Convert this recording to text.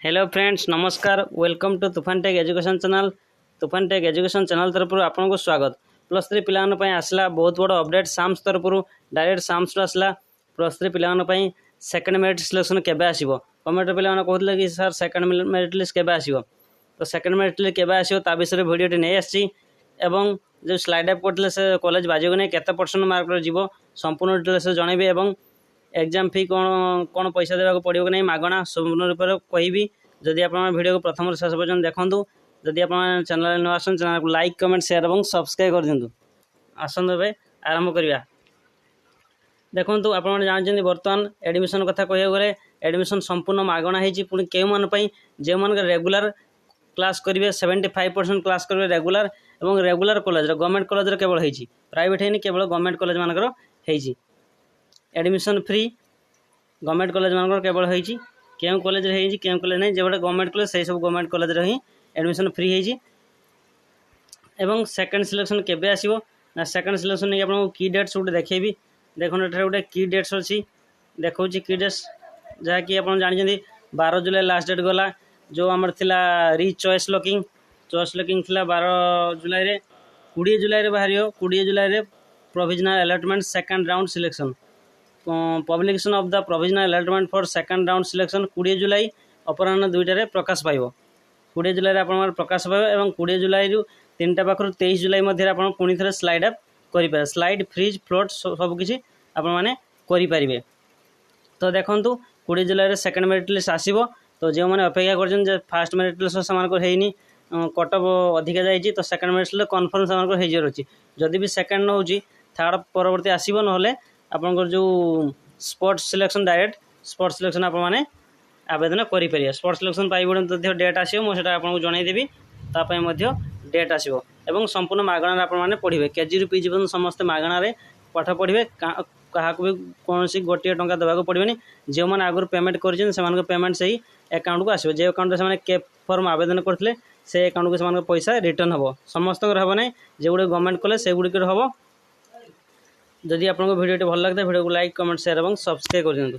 Hello friends नमस्कार welcome to तुफान take education channel. तुफान टेक एजुकेशन चैनल तरफ आपको स्वागत। प्लस थ्री पिलाने आसला बहुत बड़ अपडेट साम्स तरफ डायरेक्ट साम्स आसला। प्लस थ्री पिलाने सेकेंड मेरिट सिलेक्शन केबे आसीबो। कमेंट पिला कहते कि सर सेकेंड मेरिट लिस्ट केबे आसीबो, तो सेकेंड मेरिट लिस्ट केबे आसीबो ता विषय भिडियोटी नहीं आसी एवं जो स्लाइड अप करते से कॉलेज बाजिबो नहीं केते परसेंट मार्क जीवो संपूर्ण डिटेल्स जनइबे एवं एग्जाम फी कौन कौन पैसा देवाक पड़ो कि नहीं मागणा संपूर्ण रूप से कहबी। जदि आप वीडियो को प्रथम शेष पर्यटन देखूँ, जदि आप चैनल न आसन चैनल को लाइक कमेंट शेयर और सब्सक्राइब कर दिंतु। आसतु ए आरंभ करवा। देखो आप जानते बर्तमान एडमिशन कथा कह गले एडमिशन संपूर्ण मागणा होती पुणी क्यों मानी जो मन रेगुलर क्लास करेंगे 75% क्लास करेंगे रेगुलर और रेगुलर कॉलेज गवर्नमेंट कॉलेज केवल होती प्राइवेट है केवल गवर्नमेंट कॉलेज मानकर होती एडमिशन फ्री गवर्नमेंट कॉलेज मानकर केवल होती क्यों कॉलेज होती क्यों कॉलेज नहीं जो गवर्नमेंट कॉलेज से सब गवर्नमेंट कॉलेज ही एडमिशन फ्री होती एवं सेकेंड सिलेक्शन केबे आसीबो ना सेकेंड सिलेक्शन नहीं आपको की डेट्स गोटे देखेबी। देखो गोटे की डेट्स अच्छी देखा की डेट्स जहाँकि आप जानते 12 जुलाई लास्ट डेट गला जो आमर थिला री चॉइस लॉकिंग थिला 12 जुलाई रे 20 जुलाई रे बाहर 20 जुलाई रे provisional allotment second round selection publication of the provisional allotment for second round selection 20 जुलाई अपराह्न 2टारे प्रकाश पाइब 20 जुलाई आप प्रकाश पाइब और 20 जुलाई रु 3टा पाखर 23 जुलाई मध्य आप पुणी थे स्लाइड अप करें स्लाइड फ्रिज फ्लोट सबकि आपरे। तो देखूँ 20 जुलाई सेकेंड मेरिट लिस्ट आसो तो जो मैंने अपेक्षा कर फास्ट मेरिट लिस्ट से कट अफ अधिका जाइए तो सेकेंड मेरिट लिस्ट कन्फर्म से अच्छी जदि भी सेकेंड नौ थर्ड परवर्ती आसो ना आपंकर जो sports selection direct sports selection आप आवेदन करेंगे स्पोर्ट्स सिलेक्शन पाइबे डेट आसो मुझे आपको जनईदेवी तापाई डेट आसो एवं संपूर्ण मागणार आपने पढ़े केजी रु पीजी पर्यटन समस्त मागणार पाठ पढ़े क्या भी कौन गोटे टंका देवाक पड़े जो मैंने आगुरी पेमेंट कर पेमेंट से ही अकाउंट को आसो जो अकाउंट से के फॉर्म आवेदन करते से अकाउंट को से पैसा रिटर्न हम समस्त हम ना जो गुड़े गवर्नमेंट कॉलेज से गुड़िक हम। जदि आपको वीडियो भल लगता है वीडियो को लाइक कमेंट शेयर और सब्सक्राइब कर दिंतु।